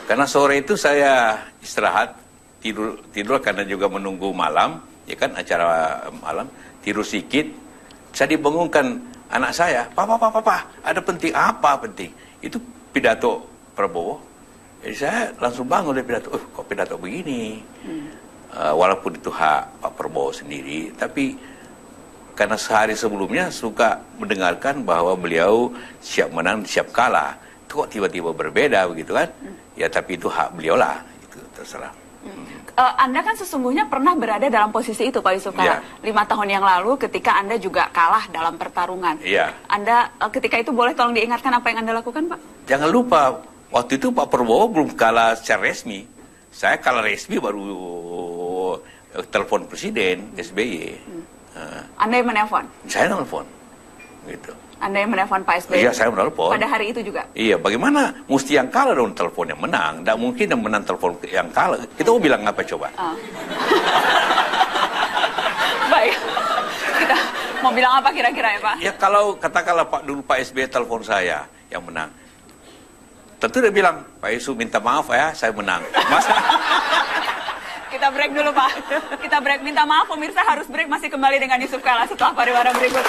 Karena sore itu saya istirahat, tidur karena juga menunggu malam, ya kan acara malam, tidur sedikit. Saya dibangunkan anak saya, Papa, ada penting apa penting? Itu pidato Prabowo. Jadi saya langsung bangun dari pidato, kok pidato begini? Walaupun itu hak Pak Prabowo sendiri, tapi karena sehari sebelumnya suka mendengarkan bahwa beliau siap menang, siap kalah. Itu kok tiba-tiba berbeda begitu kan? Ya tapi itu hak beliau lah, itu terserah. Anda kan sesungguhnya pernah berada dalam posisi itu Pak Yusuf Kalla. 5 tahun yang lalu ketika Anda juga kalah dalam pertarungan. Anda ketika itu boleh tolong diingatkan apa yang Anda lakukan Pak? Jangan lupa, waktu itu Pak Prabowo belum kalah secara resmi. Saya kalah resmi baru telepon Presiden SBY. Anda yang menelpon? Saya menelpon. Gitu. Anda yang menelpon Pak SBY? Iya, saya menelpon. Pada hari itu juga? Iya, bagaimana mesti yang kalah dong telepon yang menang. Tidak mungkin yang menang telepon yang kalah. Kita mau bilang apa coba? Baik. Kita mau bilang apa kira-kira ya Pak? Ya kalau katakanlah dulu Pak SBY telepon saya yang menang. Tentu dia bilang, Pak Yusuf minta maaf ya, saya menang. Masa? Kita break dulu Pak. Kita break. Minta maaf pemirsa harus break. Masih kembali dengan Yusuf Kalla setelah pariwara berikut.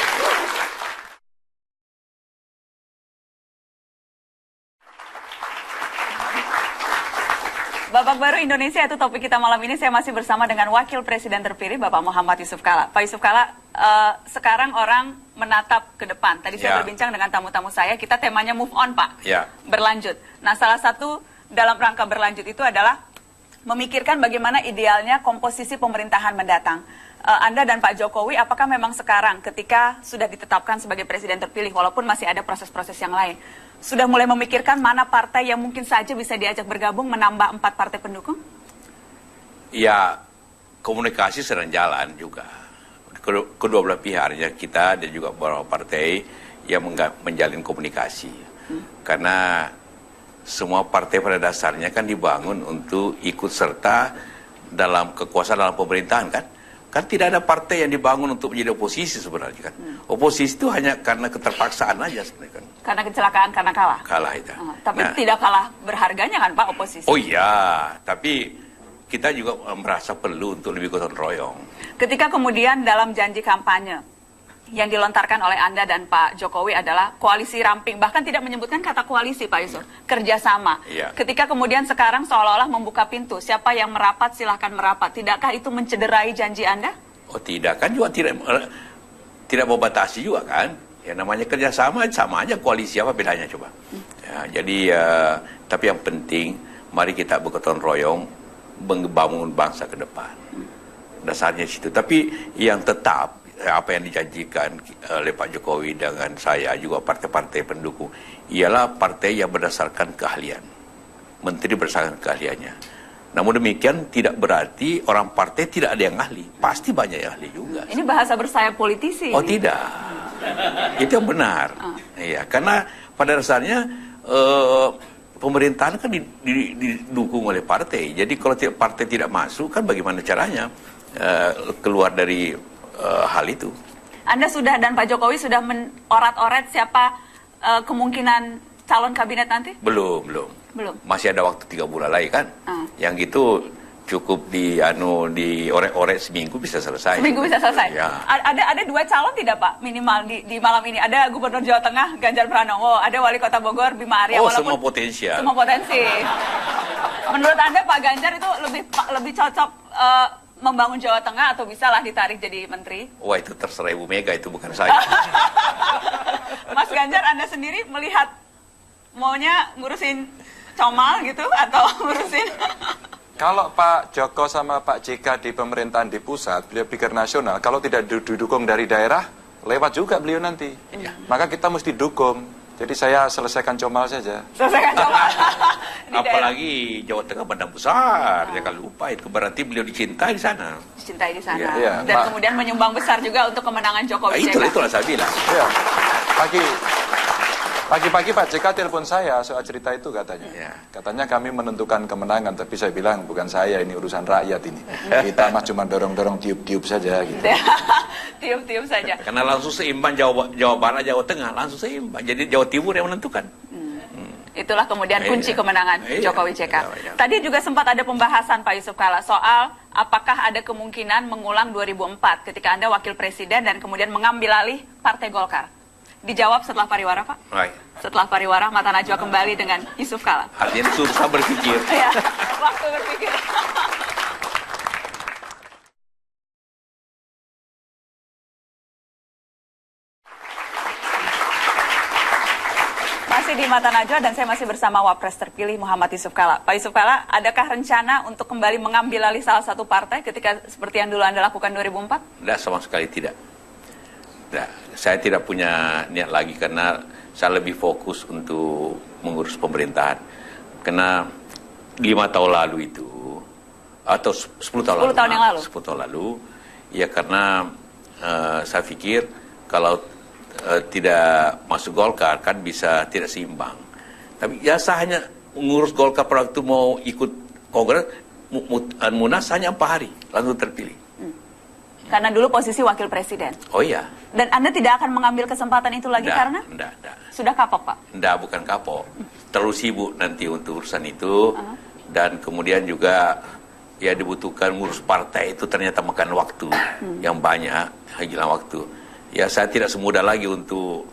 Babak baru Indonesia itu topik kita malam ini. Saya masih bersama dengan Wakil Presiden terpilih Bapak Muhammad Yusuf Kalla. Pak Yusuf Kalla, sekarang orang menatap ke depan. Tadi saya berbincang dengan tamu-tamu saya, kita temanya move on Pak. Berlanjut. Nah salah satu dalam rangka berlanjut itu adalah memikirkan bagaimana idealnya komposisi pemerintahan mendatang. Anda dan Pak Jokowi, apakah memang sekarang ketika sudah ditetapkan sebagai presiden terpilih, walaupun masih ada proses-proses yang lain, sudah mulai memikirkan mana partai yang mungkin saja bisa diajak bergabung menambah 4 partai pendukung? Ya, komunikasi sedang jalan juga. Kedua belah pihaknya kita dan juga beberapa partai yang menjalin komunikasi. Karena semua partai pada dasarnya kan dibangun untuk ikut serta dalam kekuasaan dalam pemerintahan kan. Kan tidak ada partai yang dibangun untuk menjadi oposisi sebenarnya kan. Oposisi itu hanya karena keterpaksaan aja sebenarnya kan. Karena kecelakaan, karena kalah. Kalah itu. Tapi tidak kalah berharganya kan Pak oposisi. Oh iya, tapi kita juga merasa perlu untuk lebih gotong royong. Ketika kemudian dalam janji kampanye yang dilontarkan oleh Anda dan Pak Jokowi adalah koalisi ramping, bahkan tidak menyebutkan kata koalisi Pak Yusuf, kerjasama. Iya. Ketika kemudian sekarang seolah-olah membuka pintu, siapa yang merapat silahkan merapat. Tidakkah itu mencederai janji Anda? Oh tidak, kan juga tidak membatasi juga kan. Ya namanya kerjasama sama aja, koalisi apa bedanya coba. Ya, jadi tapi yang penting mari kita bergotong royong membangun bangsa ke depan. Dasarnya situ. Tapi yang tetap apa yang dijanjikan oleh Pak Jokowi dengan saya juga partai-partai pendukung ialah partai yang berdasarkan keahlian. Menteri berdasarkan keahliannya. Namun demikian tidak berarti orang partai tidak ada yang ahli. Pasti banyak yang ahli juga. Ini bahasa bersayap politisi. Oh tidak. Itu yang benar. Iya, karena pada dasarnya pemerintahan kan didukung oleh partai. Jadi kalau partai tidak masuk kan bagaimana caranya keluar dari hal itu. Anda sudah dan Pak Jokowi sudah menorat-oret siapa kemungkinan calon kabinet nanti? Belum. Masih ada waktu 3 bulan lagi kan. Yang gitu cukup diorek-orek seminggu bisa selesai. Seminggu bisa selesai. Ya. Ada 2 calon tidak Pak minimal di malam ini? Ada Gubernur Jawa Tengah Ganjar Pranowo, ada Wali Kota Bogor Bima Arya. Oh semua potensial. Semua potensi. Menurut Anda Pak Ganjar itu lebih cocok membangun Jawa Tengah atau bisa lah ditarik jadi menteri? Wah itu terserah Ibu Mega, itu bukan saya. Mas Ganjar, Anda sendiri melihat maunya ngurusin Comal gitu atau ngurusin? Kalau Pak Joko sama Pak JK di pemerintahan di pusat, beliau pikir nasional, kalau tidak didukung dari daerah, lewat juga beliau nanti. Maka kita mesti dukung. Jadi saya selesaikan Comal saja. Selesaikan Comal. Apalagi Jawa Tengah badan besar, jangan lupa itu berarti beliau dicintai di sana. Dicintai di sana. Ya, dan kemudian menyumbang besar juga untuk kemenangan Jokowi. Itulah saya bilang. Ya. Pagi-pagi Pak JK telepon saya soal cerita itu katanya. Ya. Katanya kami menentukan kemenangan, tapi saya bilang bukan saya, ini urusan rakyat ini. Kita mah cuma dorong-dorong tiup-tiup saja gitu. Tiup-tiup saja. Karena langsung seimbang Jawa Barat, Jawa Tengah, langsung seimbang. Jadi Jawa Timur yang menentukan. Itulah kemudian kunci kemenangan Jokowi JK. Iya. Tadi juga sempat ada pembahasan Pak Yusuf Kalla soal apakah ada kemungkinan mengulang 2004 ketika Anda wakil presiden dan kemudian mengambil alih Partai Golkar. Dijawab setelah pariwara, Pak. Baik. Setelah pariwara, Mata Najwa kembali dengan Yusuf Kalla. Artinya susah berpikir. Ya, waktu berpikir. Masih di Mata Najwa dan saya masih bersama Wapres terpilih Muhammad Yusuf Kalla. Pak Yusuf Kalla, adakah rencana untuk kembali mengambil alih salah satu partai ketika seperti yang dulu Anda lakukan 2004? Tidak, sama sekali tidak. Nah, saya tidak punya niat lagi karena saya lebih fokus untuk mengurus pemerintahan. Karena 5 tahun lalu itu, atau 10 tahun lalu. 10 tahun yang lalu. 10 tahun lalu, ya karena saya pikir kalau tidak masuk Golkar kan bisa tidak seimbang. Tapi ya saya hanya mengurus Golkar pada waktu mau ikut Kongres, Munas hanya 4 hari, langsung terpilih. Karena dulu posisi wakil presiden. Oh iya. Dan Anda tidak akan mengambil kesempatan itu lagi karena? Enggak. Sudah kapok, Pak? Enggak, bukan kapok. Terlalu sibuk nanti untuk urusan itu. Dan kemudian juga ya dibutuhkan ngurus partai itu ternyata makan waktu yang banyak, hilang waktu. Ya saya tidak semudah lagi untuk,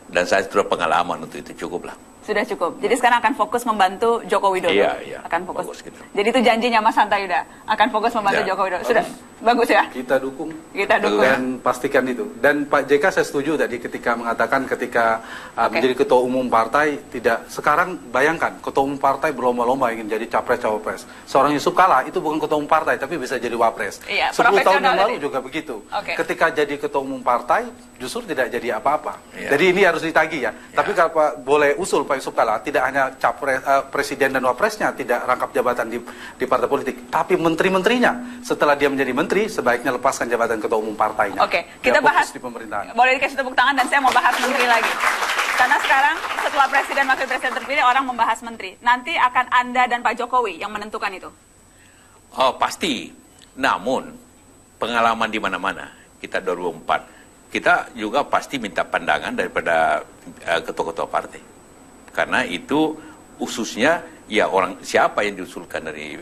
dan saya sudah pengalaman untuk itu, cukup lah. Sudah cukup. Jadi sekarang akan fokus membantu Joko Widodo. Iya. Akan fokus gitu. Jadi itu janjinya Mas Hanta Yuda. Akan fokus membantu Ya, Joko Widodo. Sudah. Bagus ya? Kita dukung. Kita dukung. Dan pastikan itu. Dan Pak JK saya setuju tadi ketika mengatakan ketika menjadi ketua umum partai tidak. Sekarang bayangkan ketua umum partai berlomba-lomba ingin jadi capres-cawapres. Seorang Yusuf Kalla itu bukan ketua umum partai tapi bisa jadi wapres. Iya, 10 tahun yang lalu jadi. juga begitu. Oke. Ketika jadi ketua umum partai justru tidak jadi apa-apa. Iya. Jadi ini harus ditagih ya. Tapi kalau Pak boleh usul Pak Yusuf Kalla tidak hanya capres, presiden dan wapresnya tidak rangkap jabatan di partai politik, tapi menteri-menterinya setelah dia menjadi menteri sebaiknya lepaskan jabatan ketua umum partainya. Oke, kita fokus bahas di pemerintahan. Boleh dikasih tepuk tangan dan saya mau bahas menteri lagi. Karena sekarang setelah Presiden Wakil Presiden terpilih, orang membahas menteri. Nanti akan Anda dan Pak Jokowi yang menentukan itu. Oh, pasti. Namun, pengalaman di mana-mana, kita 2004, kita juga pasti minta pandangan daripada ketua-ketua partai. Karena itu khususnya ya orang siapa yang diusulkan dari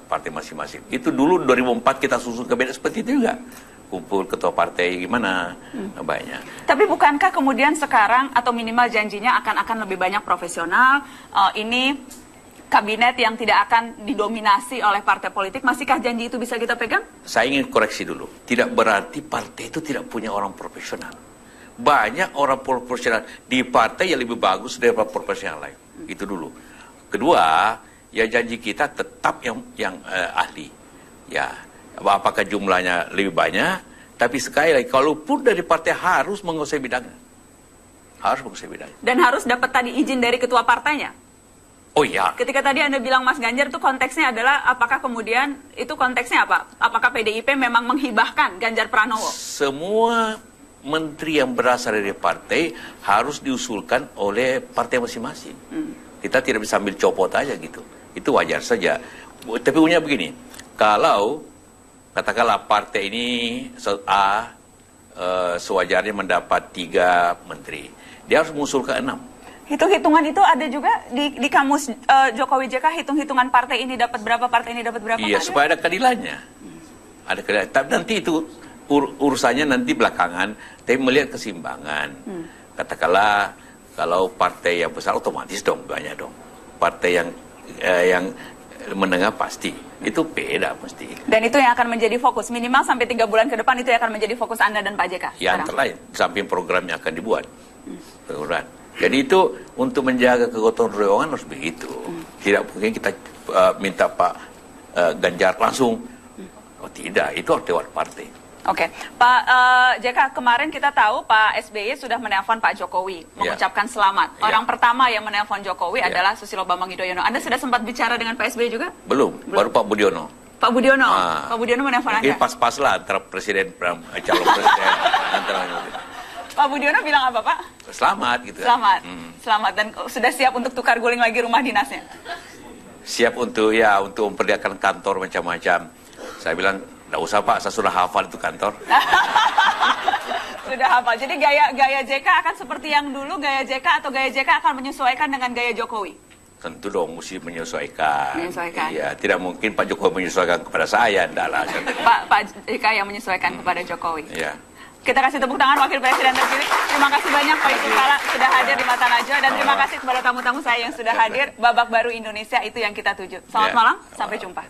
partai masing-masing. Itu dulu 2004 kita susun kabinet seperti itu juga. Kumpul ketua partai gimana banyak. Tapi bukankah kemudian sekarang atau minimal janjinya akan lebih banyak profesional, ini kabinet yang tidak akan didominasi oleh partai politik, masihkah janji itu bisa kita pegang? Saya ingin koreksi dulu, tidak berarti partai itu tidak punya orang profesional. Banyak orang profesional di partai yang lebih bagus daripada profesional lain. Itu dulu. Kedua, ya janji kita tetap yang ahli. Ya, apakah jumlahnya lebih banyak? Tapi sekali lagi, kalaupun dari partai harus menguasai bidangnya. Harus menguasai bidangnya. Dan harus dapat tadi izin dari ketua partainya? Oh iya. Ketika tadi Anda bilang Mas Ganjar itu konteksnya adalah apakah kemudian itu konteksnya apa? Apakah PDIP memang menghibahkan Ganjar Pranowo? Semua menteri yang berasal dari partai harus diusulkan oleh partai masing-masing. Kita tidak bisa ambil copot aja gitu. Itu wajar saja. Tapi punya begini, kalau katakanlah partai ini A sewajarnya mendapat 3 menteri, dia harus mengusulkan 6. Hitung-hitungan itu ada juga di kamus Jokowi JK, hitung-hitungan partai ini dapat berapa, partai ini dapat berapa? Iya, supaya ada keadilannya. Ada keadilan. Tapi nanti itu urusannya nanti belakangan, tapi melihat keseimbangan. Katakanlah kalau partai yang besar otomatis dong banyak dong. Partai yang menengah pasti itu beda mesti. Dan itu yang akan menjadi fokus minimal sampai 3 bulan ke depan, itu yang akan menjadi fokus Anda dan Pak JK. Ya, antara lain samping programnya akan dibuat. Jadi itu untuk menjaga kegotong royongan harus begitu. Tidak mungkin kita minta Pak Ganjar langsung. Oh tidak, itu harus lewat partai. Oke, Pak JK, kemarin kita tahu Pak SBY sudah menelpon Pak Jokowi mengucapkan selamat. Orang pertama yang menelpon Jokowi adalah Susilo Bambang Yudhoyono. Anda sudah sempat bicara dengan Pak SBY juga? Belum. Baru Pak Budiono. Pak Budiono, Pak Budiono menelpon Anda? Ini pas-pas lah antara presiden, calon presiden, antara Pak Budiono bilang apa, Pak? Selamat gitu. Selamat, selamat, dan sudah siap untuk tukar guling lagi rumah dinasnya? Siap untuk memperlihatkan kantor macam-macam. Saya bilang, nggak usah Pak, saya sudah hafal itu kantor. Sudah hafal. Jadi gaya JK akan seperti yang dulu, gaya JK atau gaya JK akan menyesuaikan dengan gaya Jokowi? Tentu dong, mesti menyesuaikan. Menyesuaikan. Iya, tidak mungkin Pak Jokowi menyesuaikan kepada saya, enggak lah. Pak JK yang menyesuaikan kepada Jokowi. Iya. Kita kasih tepuk tangan Wakil Presiden terpilih. Terima kasih banyak Pak Yusuf Kala sudah hadir di Mata Najwa, dan terima kasih kepada tamu-tamu saya yang sudah hadir. Babak baru Indonesia itu yang kita tuju. Selamat malam, sampai jumpa.